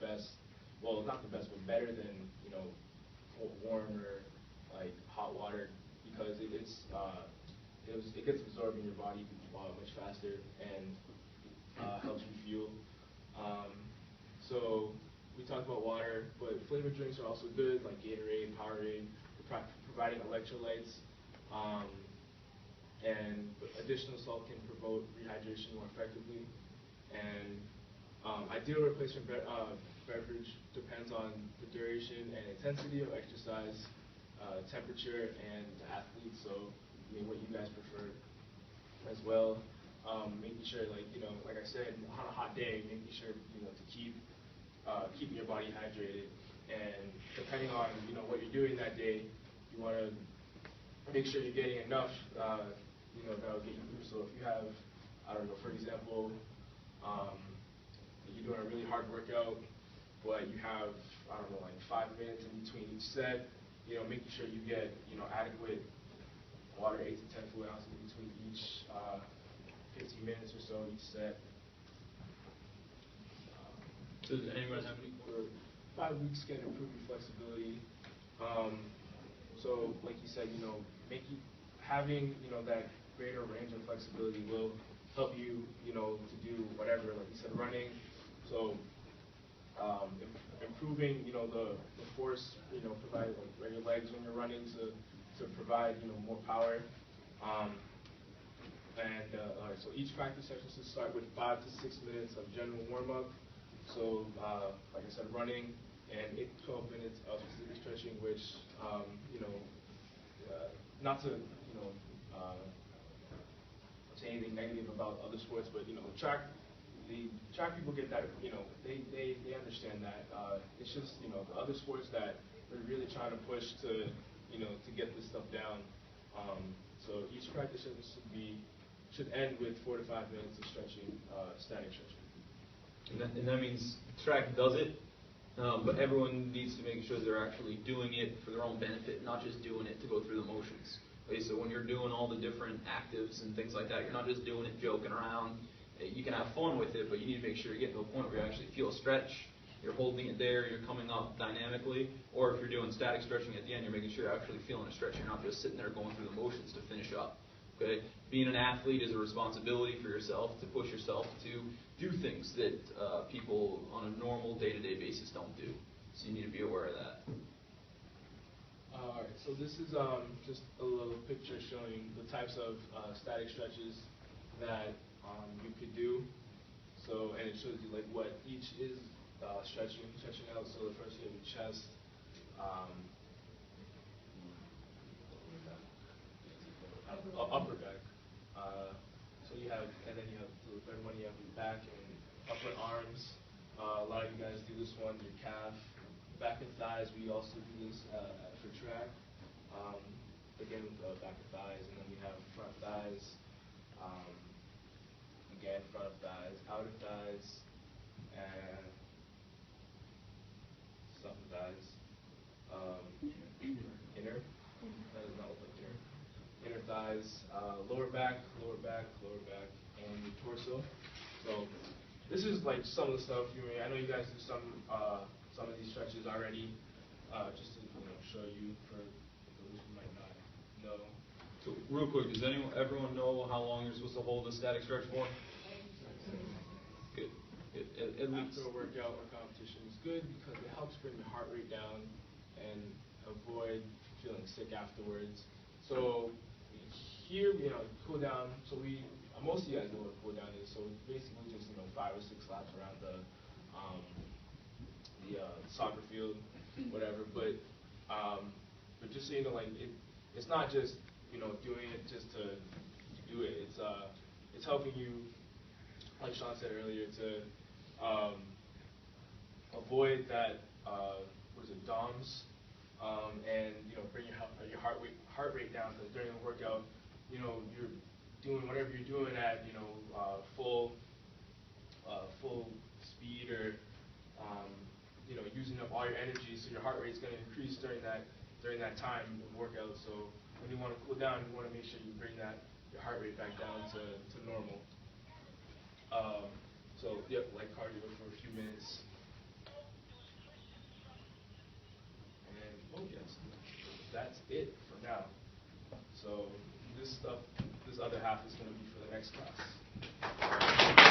best, well, not the best, but better than, you know, warm or like hot water, because it gets absorbed in your body much faster and helps refuel. So we talked about water, but flavored drinks are also good, like Gatorade, Powerade, providing electrolytes. And additional salt can promote rehydration more effectively. And ideal replacement beverage depends on the duration and intensity of exercise, temperature, and the athlete. So, I mean, what you guys prefer as well. Making sure, like, you know, like I said, on a hot day, making sure, you know, to keeping your body hydrated. And depending on, you know, what you're doing that day, you want to make sure you're getting enough, you know, that'll get you through. So if you have, I don't know, for example, you're doing a really hard workout, but you have, I don't know, like 5 minutes in between each set, you know, making sure you get, you know, adequate water, 8 to 10 fluid ounces in between each 15 minutes or so each set. Does anyone have any? 5 weeks can improve your flexibility. So, like you said, you know, having, you know, that greater range of flexibility will help you, you know, to do whatever, like you said, running. So, improving, you know, the force, you know, provide like your legs when you're running to provide, you know, more power. All right, so each practice session should start with 5 to 6 minutes of general warm-up. So, like I said, running, and 8 to 12 minutes of specific stretching, which, you know, not to, you know, say anything negative about other sports, but, you know, the track people get that, you know, they understand that. It's just, you know, the other sports that we're really trying to push to, you know, to get this stuff down. So each practice should end with 4 to 5 minutes of stretching, static stretching. And that means track does it, but everyone needs to make sure they're actually doing it for their own benefit, not just doing it to go through the motions. Okay, so when you're doing all the different actives and things like that, you're not just doing it joking around. You can have fun with it, but you need to make sure you get to a point where you actually feel a stretch, you're holding it there, you're coming up dynamically, or if you're doing static stretching at the end, you're making sure you're actually feeling a stretch. You're not just sitting there going through the motions to finish up. Okay? Being an athlete is a responsibility for yourself to push yourself to do things that people on a normal day-to-day basis don't do. So you need to be aware of that. All right, so this is just a little picture showing the types of static stretches that you could do. So, and it shows you like what each is stretching out. So the first you have your chest, upper back. So you have, and then you have the third one. You have your back and upper arms. A lot of you guys do this one. Your calf, back and thighs. We also do this for track. Again with the back and thighs, and then we have front thighs. Again, front of thighs, outer thighs, and some thighs. Inner. That does not look like inner. Inner thighs, lower back, and your torso. So this is like some of the stuff I know you guys do some of these stretches already. Just to show you for those who might not know. So real quick, does everyone know how long you're supposed to hold a static stretch for? Good. At least. After a workout or competition is good because it helps bring your heart rate down and avoid feeling sick afterwards. So here, cool down. So most of you guys know what cool down is. So it's basically just 5 or 6 laps around the soccer field, whatever. But just so you know, it's not just doing it just to do it. It's helping you, like Sean said earlier, to avoid that DOMS, and bring your heart rate down. Because during the workout, you're doing whatever you're doing at full speed, or using up all your energy, so your heart rate's going to increase during that time of workout. So when you want to cool down, you want to make sure you bring your heart rate back down to normal. So, yep, like cardio for a few minutes. it for now. So this stuff, this other half is going to be for the next class.